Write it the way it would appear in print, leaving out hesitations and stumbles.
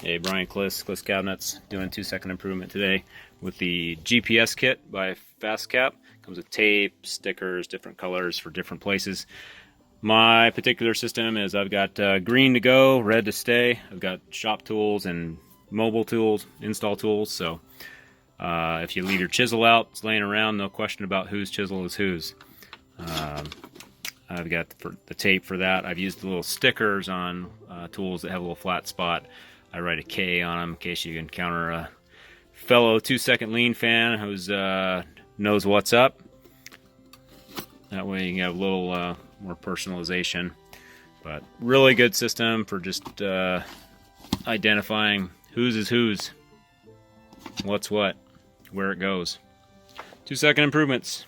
Hey, Brian Kliss Cabinets, doing 2-second improvement today with the GPS kit by FastCap. Comes with tape, stickers, different colors for different places. My particular system is I've got green to go, red to stay. I've got shop tools and mobile tools, install tools. So if you leave your chisel out, it's laying around, no question about whose chisel is whose. I've got the tape for that. I've used the little stickers on tools that have a little flat spot. I write a K on them in case you encounter a fellow 2-second lean fan who knows what's up. That way you can have a little more personalization. But really good system for just identifying whose is whose, what's what, where it goes. 2-second improvements.